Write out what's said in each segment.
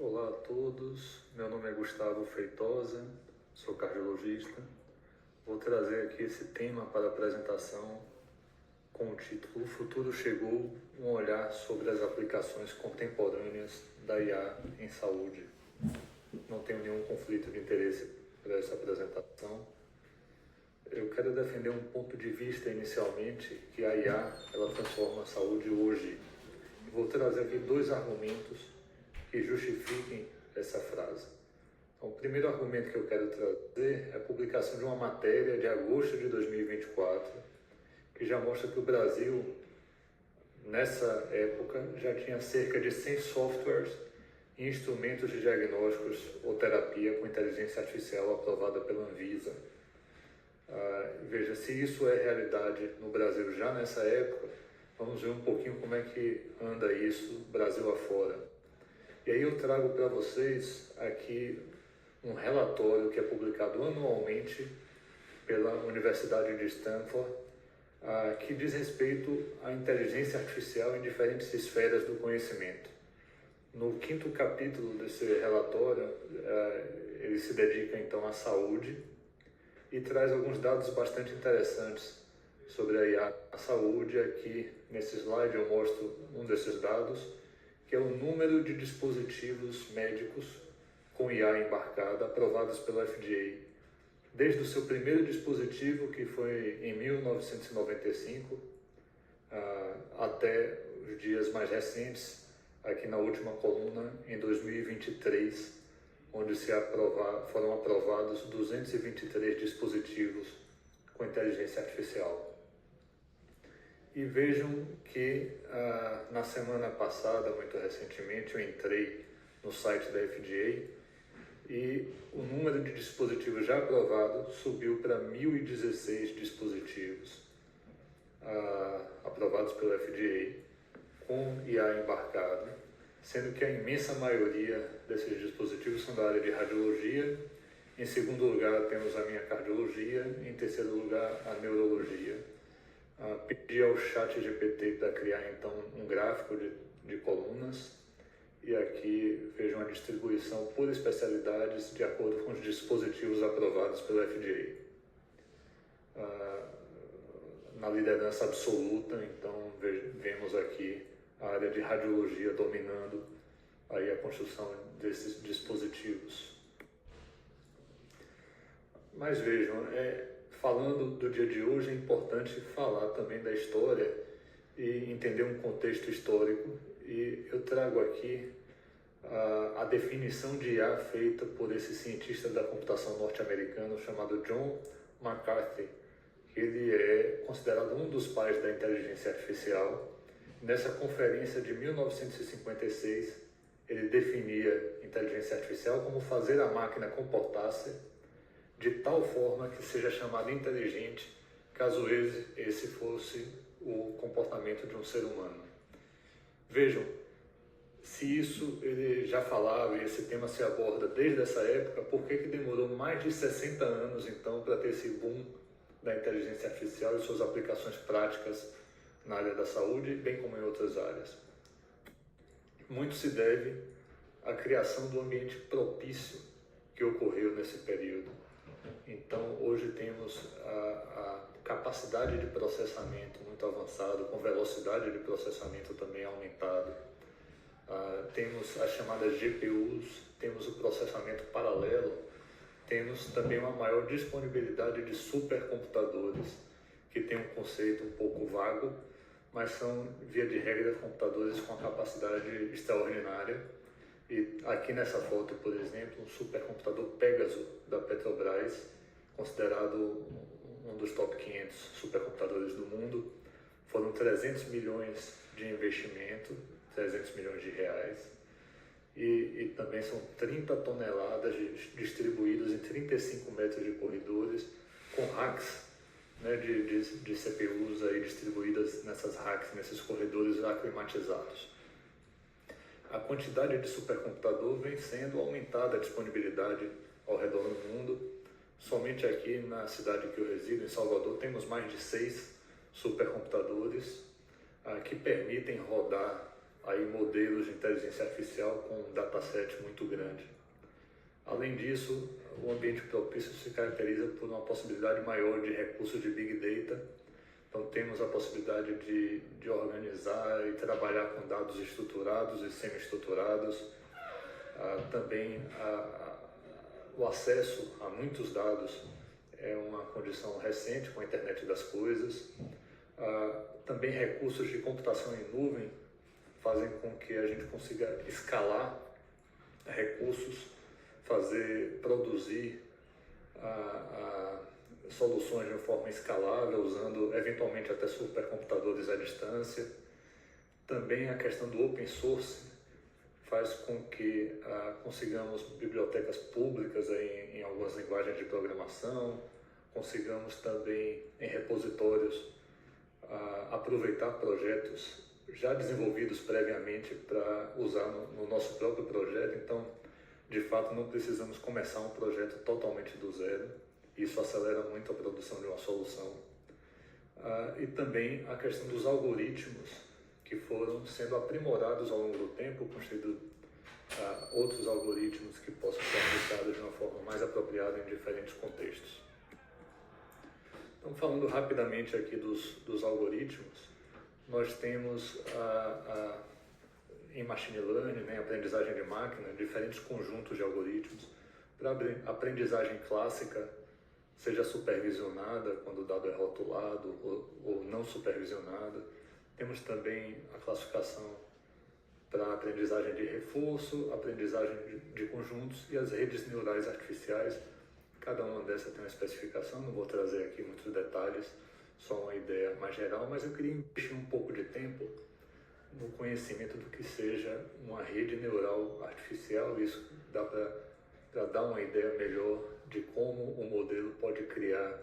Olá a todos, meu nome é Gustavo Feitosa, sou cardiologista. Vou trazer aqui esse tema para a apresentação com o título "O futuro chegou, um olhar sobre as aplicações contemporâneas da IA em saúde". Não tenho nenhum conflito de interesse para essa apresentação. Eu quero defender um ponto de vista inicialmente, que a IA ela transforma a saúde hoje. Vou trazer aqui dois argumentos que justifiquem essa frase. Então, o primeiro argumento que eu quero trazer é a publicação de uma matéria de agosto de 2024, que já mostra que o Brasil, nessa época, já tinha cerca de 100 softwares e instrumentos de diagnósticos ou terapia com inteligência artificial aprovada pela Anvisa. Veja, se isso é realidade no Brasil já nessa época, vamos ver um pouquinho como é que anda isso Brasil afora. E aí eu trago para vocês aqui um relatório que é publicado anualmente pela Universidade de Stanford, que diz respeito à inteligência artificial em diferentes esferas do conhecimento. No quinto capítulo desse relatório, ele se dedica então à saúde e traz alguns dados bastante interessantes sobre a IA na saúde. Aqui nesse slide eu mostro um desses dados, que é o número de dispositivos médicos com IA embarcada aprovados pela FDA, desde o seu primeiro dispositivo, que foi em 1995, até os dias mais recentes, aqui na última coluna, em 2023, onde foram aprovados 223 dispositivos com inteligência artificial. E vejam que na semana passada, muito recentemente, eu entrei no site da FDA e o número de dispositivos já aprovados subiu para 1.016 dispositivos aprovados pela FDA com IA embarcado, sendo que a imensa maioria desses dispositivos são da área de radiologia. Em segundo lugar temos a minha cardiologia, em terceiro lugar a neurologia. Pedi ao ChatGPT para criar então um gráfico de colunas, e aqui vejam a distribuição por especialidades de acordo com os dispositivos aprovados pela FDA. Na liderança absoluta, então, vemos aqui a área de radiologia dominando aí a construção desses dispositivos. Mas vejam, falando do dia de hoje, é importante falar também da história e entender um contexto histórico. E eu trago aqui a definição de IA feita por esse cientista da computação norte-americano chamado John McCarthy. Ele é considerado um dos pais da inteligência artificial. Nessa conferência de 1956, ele definia inteligência artificial como fazer a máquina comportar-se de tal forma que seja chamado inteligente, caso esse fosse o comportamento de um ser humano. Vejam, se isso ele já falava e esse tema se aborda desde essa época, por que demorou mais de 60 anos então para ter esse boom da inteligência artificial e suas aplicações práticas na área da saúde, bem como em outras áreas? Muito se deve à criação do ambiente propício que ocorreu nesse período. Então, hoje temos a capacidade de processamento muito avançada, com velocidade de processamento também aumentada. Temos as chamadas GPUs, temos o processamento paralelo, temos também uma maior disponibilidade de supercomputadores, que tem um conceito um pouco vago, mas são, via de regra, computadores com capacidade extraordinária. E aqui nessa foto, por exemplo, um supercomputador Pegasus da Petrobras, considerado um dos top 500 supercomputadores do mundo. Foram 300 milhões de investimento, 300 milhões de reais, e também são 30 toneladas distribuídas em 35 metros de corredores, com racks, né, de CPUs aí distribuídas nessas racks, nesses corredores aclimatizados. A quantidade de supercomputador vem sendo aumentada, a disponibilidade ao redor do mundo. Somente aqui na cidade que eu resido, em Salvador, temos mais de 6 supercomputadores que permitem rodar aí modelos de inteligência artificial com um dataset muito grande. Além disso, o ambiente propício se caracteriza por uma possibilidade maior de recursos de Big Data. Então, temos a possibilidade de organizar e trabalhar com dados estruturados e semi-estruturados. Também o acesso a muitos dados é uma condição recente com a internet das coisas. Também recursos de computação em nuvem fazem com que a gente consiga escalar recursos, produzir soluções de uma forma escalável, usando eventualmente até supercomputadores à distância. Também a questão do open source faz com que consigamos bibliotecas públicas em algumas linguagens de programação, consigamos também em repositórios aproveitar projetos já desenvolvidos previamente para usar no nosso próprio projeto. Então, de fato, não precisamos começar um projeto totalmente do zero. Isso acelera muito a produção de uma solução. E também a questão dos algoritmos que foram sendo aprimorados ao longo do tempo, construindo outros algoritmos que possam ser aplicados de uma forma mais apropriada em diferentes contextos. Então, falando rapidamente aqui dos algoritmos, nós temos em Machine Learning, né, aprendizagem de máquina, diferentes conjuntos de algoritmos. Para aprendizagem clássica, seja supervisionada, quando o dado é rotulado, ou não supervisionada. Temos também a classificação para aprendizagem de reforço, aprendizagem de conjuntos e as redes neurais artificiais. Cada uma dessas tem uma especificação, não vou trazer aqui muitos detalhes, só uma ideia mais geral, mas eu queria investir um pouco de tempo no conhecimento do que seja uma rede neural artificial. Isso dá para dar uma ideia melhor de como o modelo pode criar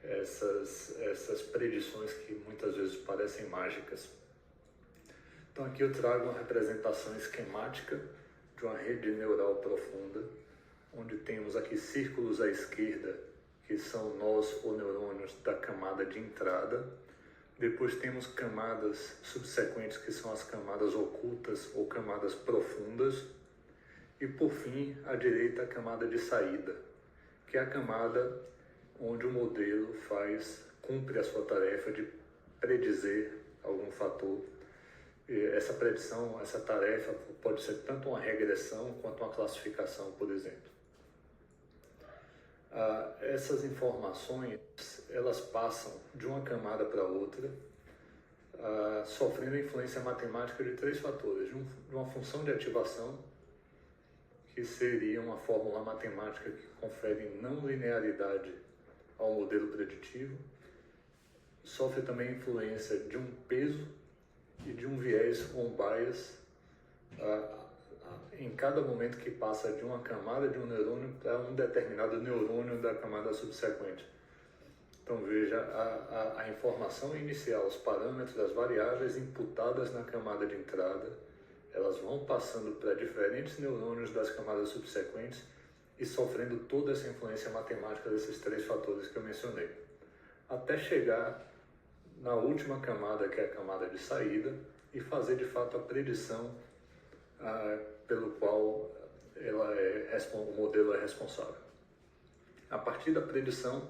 essas predições que muitas vezes parecem mágicas. Então aqui eu trago uma representação esquemática de uma rede neural profunda, onde temos aqui círculos à esquerda, que são nós ou neurônios da camada de entrada. Depois temos camadas subsequentes, que são as camadas ocultas ou camadas profundas. E por fim, à direita, a camada de saída, que é a camada onde o modelo cumpre a sua tarefa de predizer algum fator. E essa predição, essa tarefa pode ser tanto uma regressão quanto uma classificação, por exemplo. Essas informações, elas passam de uma camada para outra, sofrendo influência matemática de três fatores. De uma função de ativação, que seria uma fórmula matemática que confere não linearidade ao modelo preditivo. Sofre também influência de um peso e de um viés ou um bias em cada momento que passa de uma camada de um neurônio para um determinado neurônio da camada subsequente. Então veja, a informação inicial, os parâmetros, as variáveis imputadas na camada de entrada, elas vão passando para diferentes neurônios das camadas subsequentes e sofrendo toda essa influência matemática desses três fatores que eu mencionei, até chegar na última camada, que é a camada de saída, e fazer de fato a predição pelo qual o modelo é responsável. A partir da predição,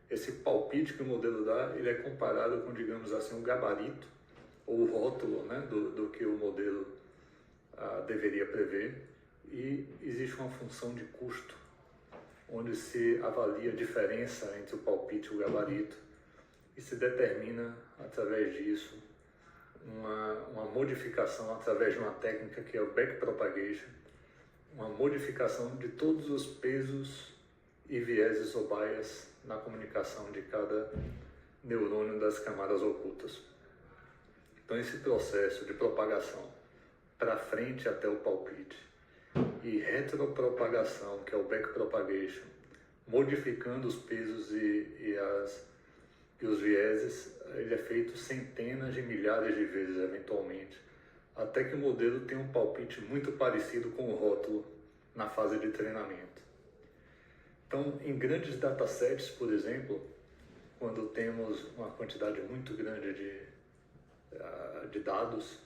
esse palpite que o modelo dá, ele é comparado com, digamos assim, o gabarito ou o rótulo, né, do que o modelo deveria prever, e existe uma função de custo, onde se avalia a diferença entre o palpite e o gabarito, e se determina, através disso, uma modificação através de uma técnica que é o backpropagation, uma modificação de todos os pesos e vieses ou bias na comunicação de cada neurônio das camadas ocultas. Então esse processo de propagação para frente até o palpite e retropropagação, que é o backpropagation, modificando os pesos e os vieses, ele é feito centenas de milhares de vezes, eventualmente, até que o modelo tenha um palpite muito parecido com o rótulo na fase de treinamento. Então, em grandes datasets, por exemplo, quando temos uma quantidade muito grande de dados,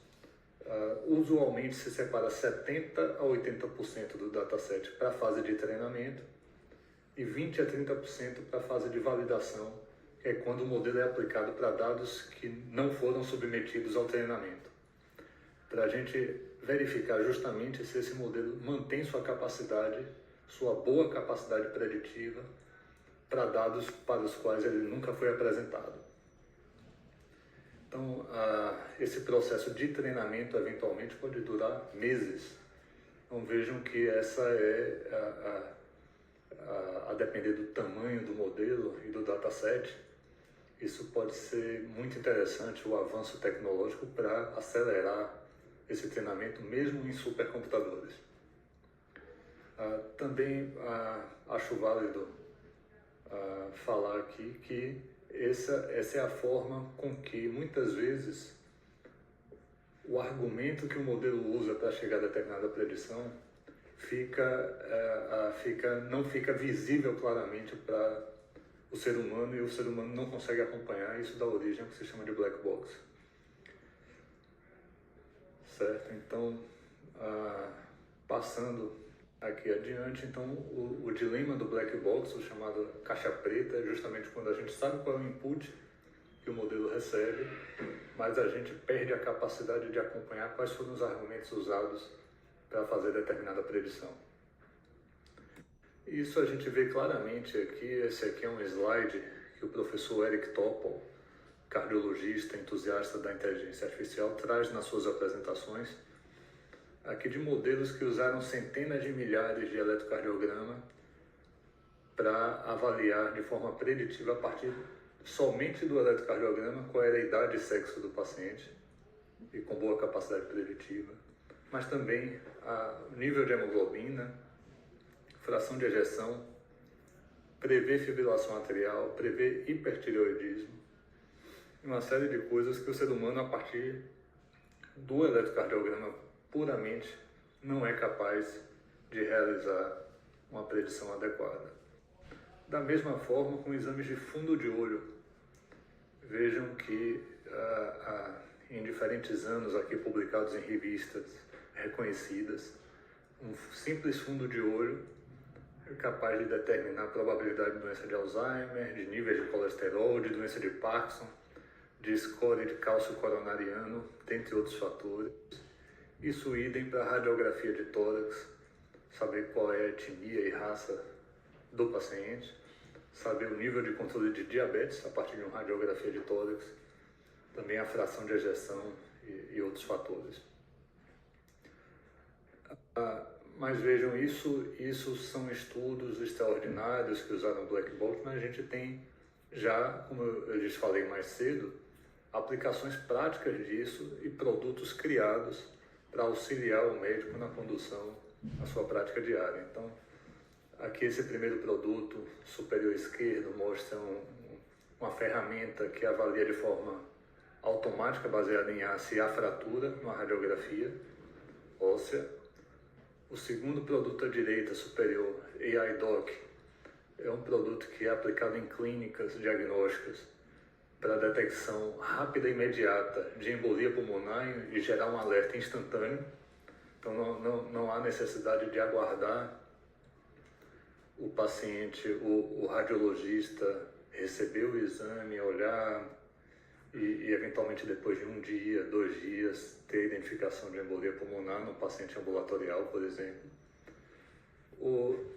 Usualmente se separa 70% a 80% do dataset para a fase de treinamento e 20% a 30% para a fase de validação, que é quando o modelo é aplicado para dados que não foram submetidos ao treinamento, para a gente verificar justamente se esse modelo mantém sua capacidade, sua boa capacidade preditiva para dados para os quais ele nunca foi apresentado. Então, esse processo de treinamento eventualmente pode durar meses. Então vejam que essa é, a depender do tamanho do modelo e do dataset, isso pode ser muito interessante, o avanço tecnológico, para acelerar esse treinamento mesmo em supercomputadores. Também acho válido falar aqui que essa é a forma com que muitas vezes o argumento que o modelo usa para chegar a determinada predição não fica visível claramente para o ser humano, e o ser humano não consegue acompanhar. Isso dá origem ao que se chama de black box. Certo? Então, passando aqui adiante, então o dilema do black box, o chamado caixa preta, é justamente quando a gente sabe qual é o input que o modelo recebe, mas a gente perde a capacidade de acompanhar quais foram os argumentos usados para fazer determinada predição. Isso a gente vê claramente aqui. Esse aqui é um slide que o professor Eric Topol, cardiologista, entusiasta da inteligência artificial, traz nas suas apresentações, aqui de modelos que usaram centenas de milhares de eletrocardiograma para avaliar de forma preditiva, a partir somente do eletrocardiograma, qual era a idade e sexo do paciente, e com boa capacidade preditiva, mas também o nível de hemoglobina, fração de ejeção, prever fibrilação atrial, prever hipertireoidismo, uma série de coisas que o ser humano, a partir do eletrocardiograma puramente, não é capaz de realizar uma predição adequada. Da mesma forma, com exames de fundo de olho, vejam que em diferentes anos aqui publicados em revistas reconhecidas, um simples fundo de olho é capaz de determinar a probabilidade de doença de Alzheimer, de níveis de colesterol, de doença de Parkinson, de score de cálcio coronariano, dentre outros fatores. Isso idem para a radiografia de tórax, saber qual é a etnia e raça do paciente, saber o nível de controle de diabetes a partir de uma radiografia de tórax, também a fração de ejeção e outros fatores. Mas vejam, isso são estudos extraordinários que usaram Black Box, mas a gente tem já, como eu lhes falei mais cedo, aplicações práticas disso e produtos criados para auxiliar o médico na condução da sua prática diária. Então, aqui esse primeiro produto, superior esquerdo, mostra uma ferramenta que avalia de forma automática, baseada em se há fratura numa radiografia óssea. O segundo produto à direita, superior, AI Doc, é um produto que é aplicado em clínicas diagnósticas para detecção rápida e imediata de embolia pulmonar e gerar um alerta instantâneo. Então não há necessidade de aguardar o paciente, o radiologista receber o exame, olhar e eventualmente depois de 1 dia, 2 dias, ter identificação de embolia pulmonar no paciente ambulatorial, por exemplo.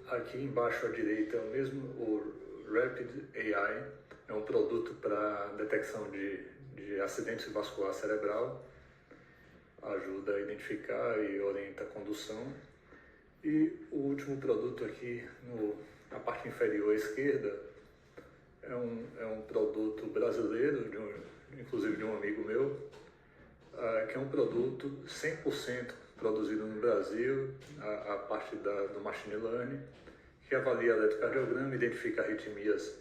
Aqui embaixo à direita é o mesmo, o Rapid AI, é um produto para detecção de acidente vascular cerebral, ajuda a identificar e orienta a condução. E o último produto aqui, na parte inferior à esquerda, é um produto brasileiro, inclusive de um amigo meu, que é um produto 100% produzido no Brasil, a parte do machine learning, que avalia eletrocardiograma, identifica arritmias,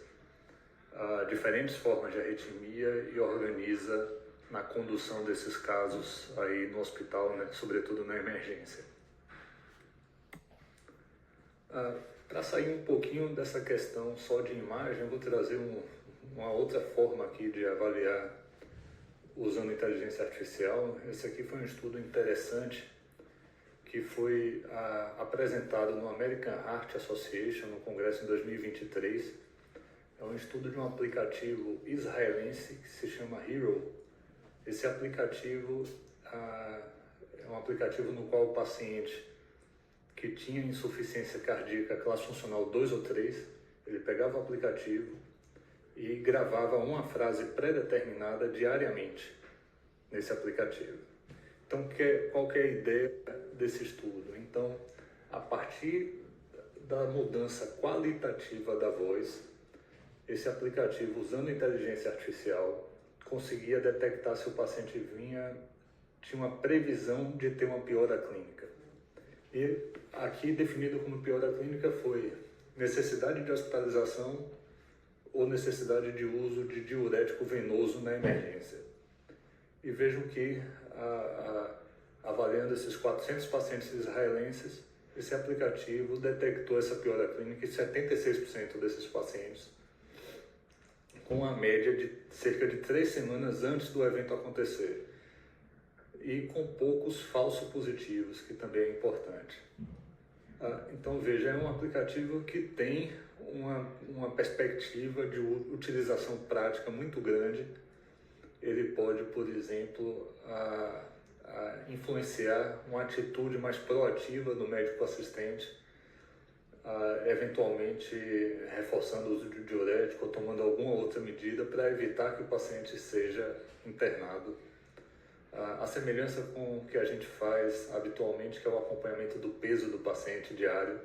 diferentes formas de arritmia e organiza na condução desses casos aí no hospital, né, sobretudo na emergência. Para sair um pouquinho dessa questão só de imagem, eu vou trazer uma outra forma aqui de avaliar usando inteligência artificial. Esse aqui foi um estudo interessante que foi apresentado no American Heart Association, no congresso em 2023. É um estudo de um aplicativo israelense que se chama Hero. Esse aplicativo é um aplicativo no qual o paciente que tinha insuficiência cardíaca classe funcional 2 ou 3, ele pegava o aplicativo e gravava uma frase pré-determinada diariamente nesse aplicativo. Então, qual que é a ideia desse estudo? Então, a partir da mudança qualitativa da voz, esse aplicativo, usando inteligência artificial, conseguia detectar se o paciente tinha uma previsão de ter uma piora clínica. E aqui definido como piora clínica foi necessidade de hospitalização ou necessidade de uso de diurético venoso na emergência. E vejam que, avaliando esses 400 pacientes israelenses, esse aplicativo detectou essa piora clínica em 76% desses pacientes, com uma média de cerca de 3 semanas antes do evento acontecer, e com poucos falsos positivos, que também é importante. Então veja, é um aplicativo que tem uma perspectiva de utilização prática muito grande. Ele pode, por exemplo, influenciar uma atitude mais proativa do médico assistente, eventualmente reforçando o uso de diurético ou tomando alguma outra medida para evitar que o paciente seja internado. A semelhança com o que a gente faz habitualmente, que é o acompanhamento do peso do paciente diário,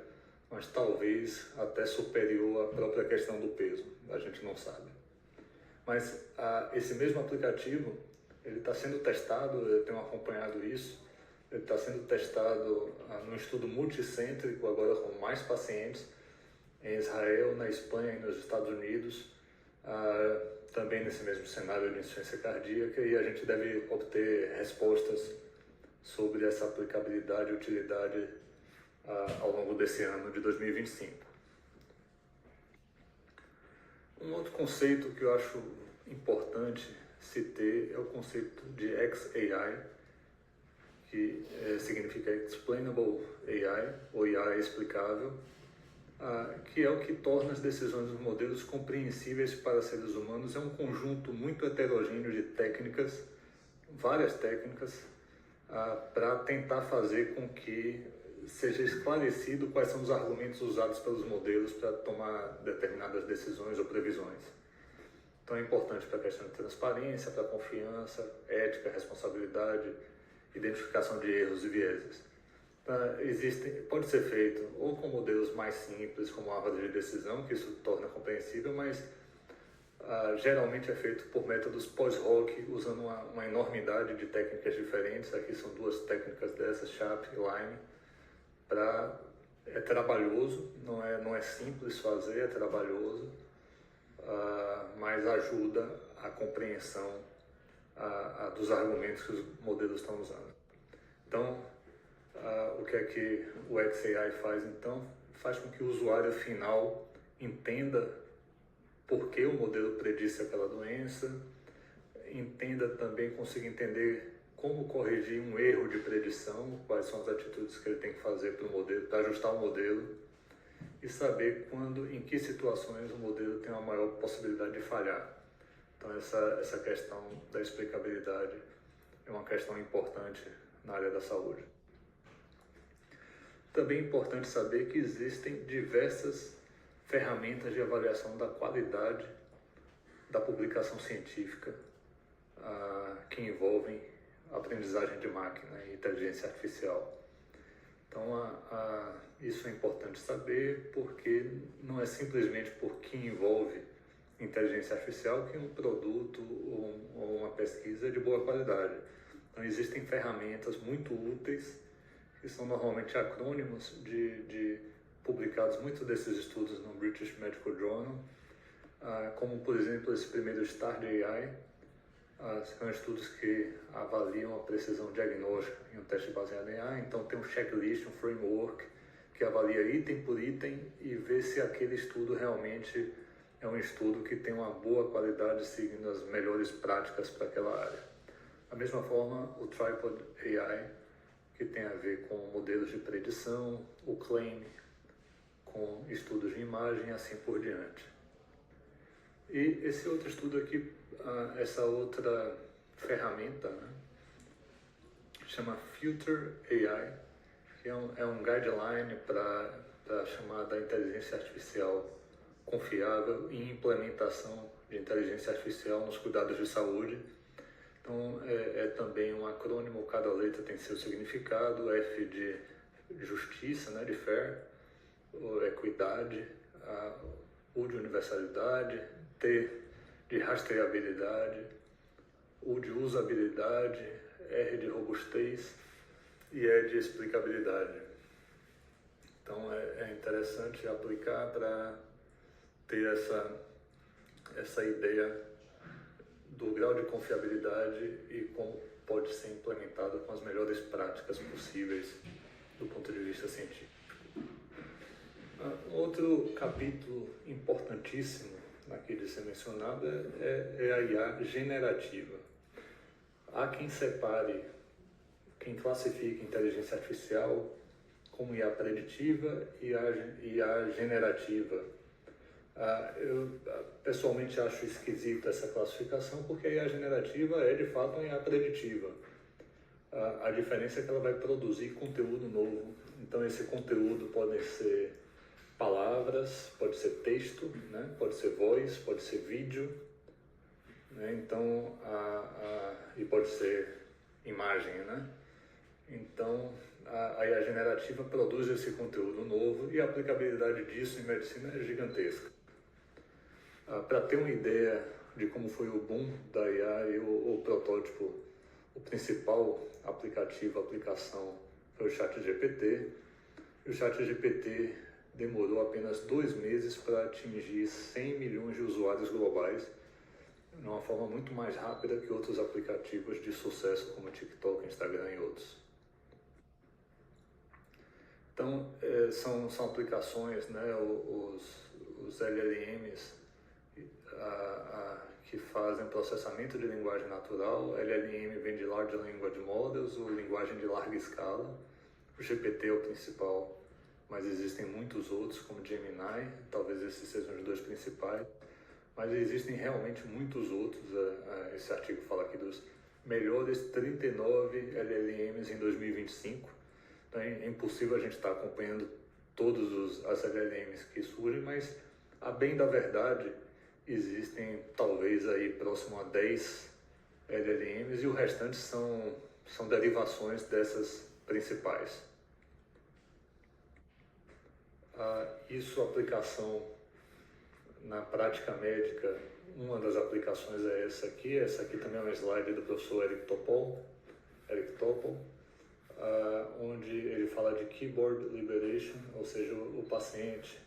mas talvez até superior à própria questão do peso, a gente não sabe. Mas esse mesmo aplicativo, ele está sendo testado, eu tenho acompanhado isso, ele está sendo testado num estudo multicêntrico, agora com mais pacientes, em Israel, na Espanha e nos Estados Unidos, também nesse mesmo cenário de insuficiência cardíaca, e a gente deve obter respostas sobre essa aplicabilidade e utilidade ao longo desse ano de 2025. Um outro conceito que eu acho importante se ter é o conceito de XAI, que significa Explainable AI, ou AI explicável, que é o que torna as decisões dos modelos compreensíveis para seres humanos. É um conjunto muito heterogêneo de técnicas, várias técnicas, para tentar fazer com que seja esclarecido quais são os argumentos usados pelos modelos para tomar determinadas decisões ou previsões. Então é importante para a questão de transparência, para a confiança, ética, responsabilidade, identificação de erros e vieses. Pode ser feito ou com modelos mais simples, como a árvore de decisão, que isso torna compreensível, mas geralmente é feito por métodos pós-hoc, usando uma enormidade de técnicas diferentes. Aqui são 2 técnicas dessas, SHAP e LIME. É trabalhoso, não é simples fazer, é trabalhoso, mas ajuda a compreensão dos argumentos que os modelos estão usando. Então, o que é que o XAI faz então? Faz com que o usuário final entenda por que o modelo predisse aquela doença, consiga entender como corrigir um erro de predição, quais são as atitudes que ele tem que fazer para o modelo, para ajustar o modelo, e saber em que situações o modelo tem uma maior possibilidade de falhar. Então essa questão da explicabilidade é uma questão importante na área da saúde. Também é importante saber que existem diversas ferramentas de avaliação da qualidade da publicação científica que envolvem aprendizagem de máquina e inteligência artificial. Então, isso é importante saber, porque não é simplesmente porque envolve inteligência artificial que um produto ou uma pesquisa é de boa qualidade. Então, existem ferramentas muito úteis, que são normalmente acrônimos publicados, muitos desses estudos no British Medical Journal, como, por exemplo, esse primeiro STAR de AI. São estudos que avaliam a precisão diagnóstica em um teste baseado em AI. Então tem um checklist, um framework que avalia item por item e vê se aquele estudo realmente é um estudo que tem uma boa qualidade seguindo as melhores práticas para aquela área. Da mesma forma, o Tripod AI, que tem a ver com modelos de predição, o Claim, com estudos de imagem e assim por diante. E esse outro estudo aqui, essa outra ferramenta, né, chama Filter AI, que é um guideline para a chamada inteligência artificial confiável e implementação de inteligência artificial nos cuidados de saúde. Então, é também um acrônimo, cada letra tem seu significado: F de justiça, né, de fair, equidade, U de universalidade, T de rastreabilidade, U de usabilidade, R de robustez e E de explicabilidade. Então é interessante aplicar para ter essa ideia do grau de confiabilidade e como pode ser implementado com as melhores práticas possíveis do ponto de vista científico. Outro capítulo importantíssimo aqui de ser mencionado é a IA generativa. Há quem separe, quem classifique inteligência artificial como IA preditiva e IA generativa. Eu pessoalmente acho esquisita essa classificação, porque a IA generativa é de fato uma IA preditiva. A diferença é que ela vai produzir conteúdo novo. Então esse conteúdo pode ser palavras, pode ser texto, né? Pode ser voz, pode ser vídeo, né? Então, e pode ser imagem, né? Então, a IA generativa produz esse conteúdo novo e a aplicabilidade disso em medicina é gigantesca. Para ter uma ideia de como foi o boom da IA e o protótipo, o principal aplicação foi o ChatGPT. E o ChatGPT demorou apenas 2 meses para atingir 100 milhões de usuários globais, de uma forma muito mais rápida que outros aplicativos de sucesso como TikTok, Instagram e outros. Então, são aplicações, né, os LLMs que fazem processamento de linguagem natural. LLM vem de Large Language Models, ou linguagem de larga escala. O GPT é o principal, mas existem muitos outros, como Gemini, talvez esses sejam os 2 principais. Mas existem realmente muitos outros. Esse artigo fala aqui dos melhores 39 LLMs em 2025. Então é impossível a gente estar acompanhando todos as LLMs que surgem, mas a bem da verdade existem talvez aí próximo a 10 LLMs e o restante são derivações dessas principais. Isso, aplicação na prática médica, uma das aplicações é essa aqui também é um slide do professor Eric Topol, onde ele fala de keyboard liberation, ou seja, o paciente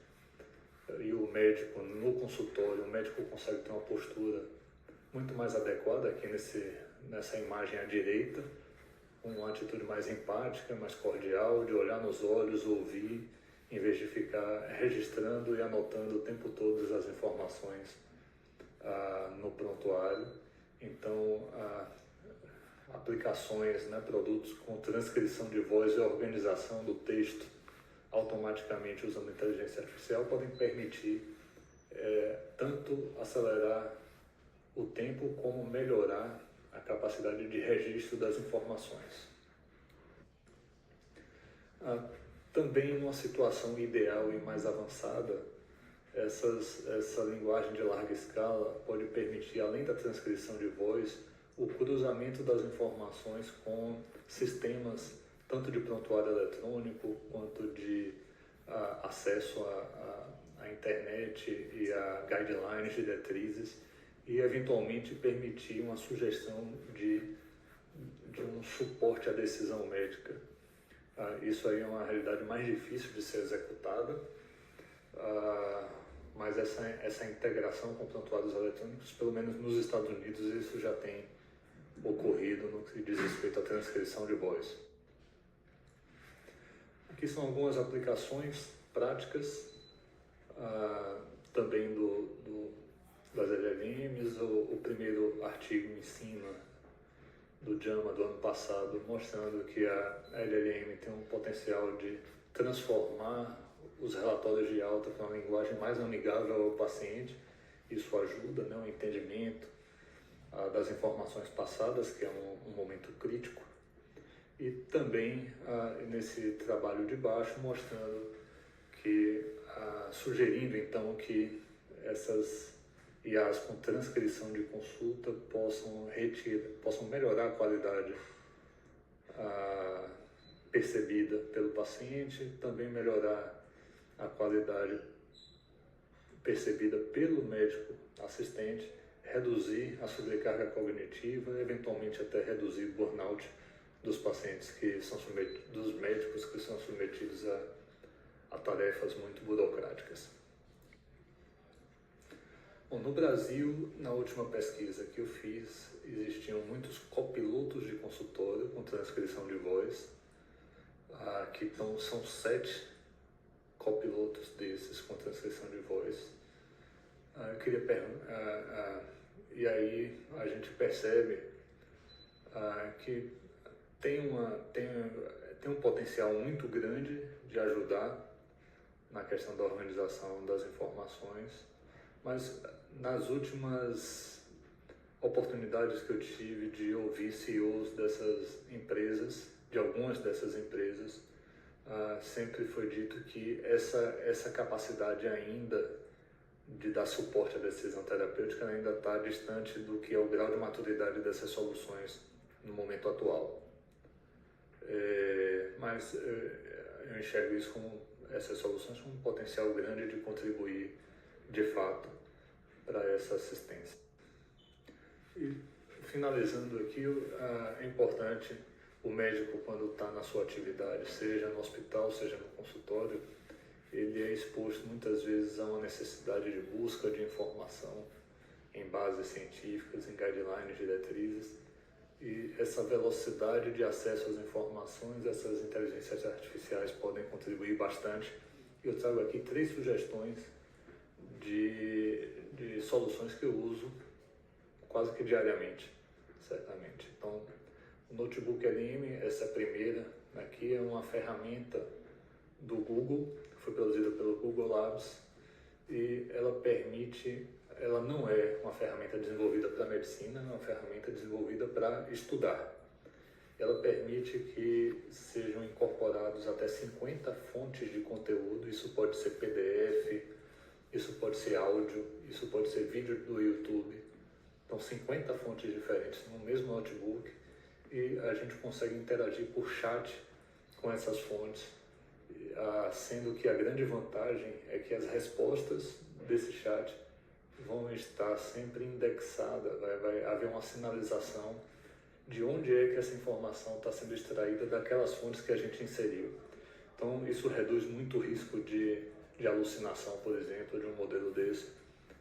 e o médico no consultório, o médico consegue ter uma postura muito mais adequada aqui nessa imagem à direita, uma atitude mais empática, mais cordial, de olhar nos olhos, ouvir, em vez de ficar registrando e anotando o tempo todo as informações no prontuário. Então, aplicações, né, produtos com transcrição de voz e organização do texto automaticamente usando inteligência artificial podem permitir tanto acelerar o tempo como melhorar a capacidade de registro das informações. Também numa situação ideal e mais avançada, essa linguagem de larga escala pode permitir, além da transcrição de voz, o cruzamento das informações com sistemas tanto de prontuário eletrônico quanto de acesso à internet e a guidelines, diretrizes, e eventualmente permitir uma sugestão de um suporte à decisão médica. Isso aí é uma realidade mais difícil de ser executada, mas essa integração com prontuários eletrônicos, pelo menos nos Estados Unidos, isso já tem ocorrido no que diz respeito à transcrição de voz. Aqui são algumas aplicações práticas também das LLMs. O primeiro artigo ensina do JAMA do ano passado, mostrando que a LLM tem um potencial de transformar os relatórios de alta para uma linguagem mais amigável ao paciente. Isso ajuda, né, o entendimento das informações passadas, que é um momento crítico. E também nesse trabalho de baixo, mostrando que, sugerindo então que essas IAs com transcrição de consulta possam melhorar a qualidade percebida pelo paciente, também melhorar a qualidade percebida pelo médico assistente, reduzir a sobrecarga cognitiva, eventualmente até reduzir o burnout dos pacientes dos médicos que são submetidos a tarefas muito burocráticas. Bom, no Brasil, na última pesquisa que eu fiz, existiam muitos copilotos de consultório com transcrição de voz, são 7 copilotos desses com transcrição de voz. Eu queria perguntar, e aí a gente percebe que tem um potencial muito grande de ajudar na questão da organização das informações, mas nas últimas oportunidades que eu tive de ouvir CEOs dessas empresas, de algumas dessas empresas, sempre foi dito que essa capacidade ainda de dar suporte à decisão terapêutica ainda está distante do que é o grau de maturidade dessas soluções no momento atual. Mas eu enxergo isso como essas soluções com um potencial grande de contribuir de fato para essa assistência. E finalizando aqui, é importante o médico, quando está na sua atividade, seja no hospital, seja no consultório, ele é exposto muitas vezes a uma necessidade de busca de informação em bases científicas, em guidelines, diretrizes, e essa velocidade de acesso às informações, essas inteligências artificiais podem contribuir bastante. Eu trago aqui 3 sugestões de soluções que eu uso quase que diariamente, certamente. Então, o Notebook LM, essa primeira aqui, é uma ferramenta do Google, foi produzida pelo Google Labs, e ela não é uma ferramenta desenvolvida para medicina, é uma ferramenta desenvolvida para estudar. Ela permite que sejam incorporados até 50 fontes de conteúdo, isso pode ser PDF, isso pode ser áudio, isso pode ser vídeo do YouTube. Então 50 fontes diferentes no mesmo notebook, e a gente consegue interagir por chat com essas fontes, sendo que a grande vantagem é que as respostas desse chat vão estar sempre indexadas, vai haver uma sinalização de onde é que essa informação está sendo extraída daquelas fontes que a gente inseriu. Então isso reduz muito o risco de alucinação, por exemplo, de um modelo desse,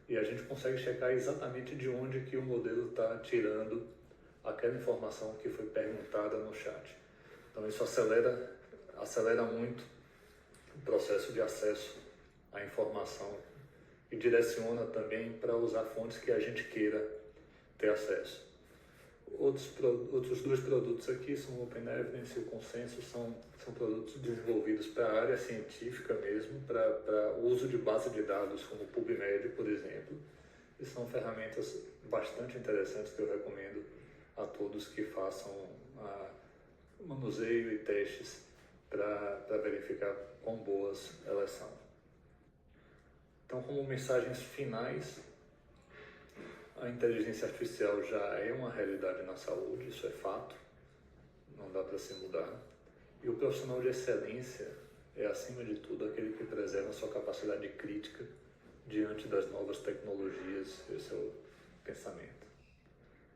e a gente consegue checar exatamente de onde que o modelo está tirando aquela informação que foi perguntada no chat. Então isso acelera muito o processo de acesso à informação e direciona também para usar fontes que a gente queira ter acesso. Outros 2 produtos aqui são o Open Evidence e o Consensus, são produtos desenvolvidos para a área científica mesmo, para uso de base de dados como o PubMed, por exemplo, e são ferramentas bastante interessantes que eu recomendo a todos que façam manuseio e testes para verificar quão boas elas são. Então, como mensagens finais, a inteligência artificial já é uma realidade na saúde, isso é fato, não dá para se mudar. E o profissional de excelência é, acima de tudo, aquele que preserva a sua capacidade crítica diante das novas tecnologias. Esse é o pensamento.